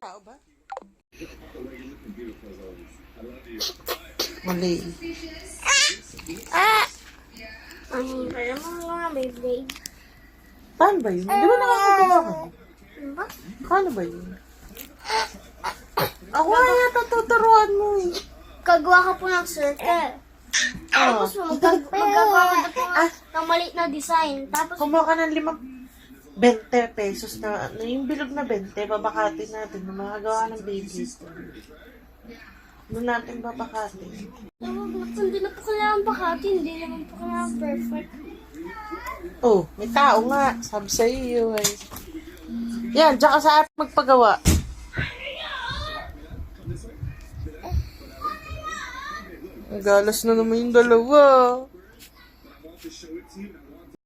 Tao ba? Mali. Alam mo nga, may blade. Paano ba yun? Di ba nakakagawa ka? Ba? Paano ba yun? Ako kaya tuturuan mo eh. Kagawa ka po ng circle. Tapos magagawa ka na po ng maliit na design. Tapos, Kumuha ka ng 20 pesos na, yung bilog na 20, babakatin natin na makagawa ng baby. Doon natin babakatin. hindi na po kailangan bakati. Hindi naman po kailangan perfect. Oh, may tao nga. Sabi sa iyo eh. Yan, diyan ka sa app magpagawa. Ang galas na naman yung dalawa.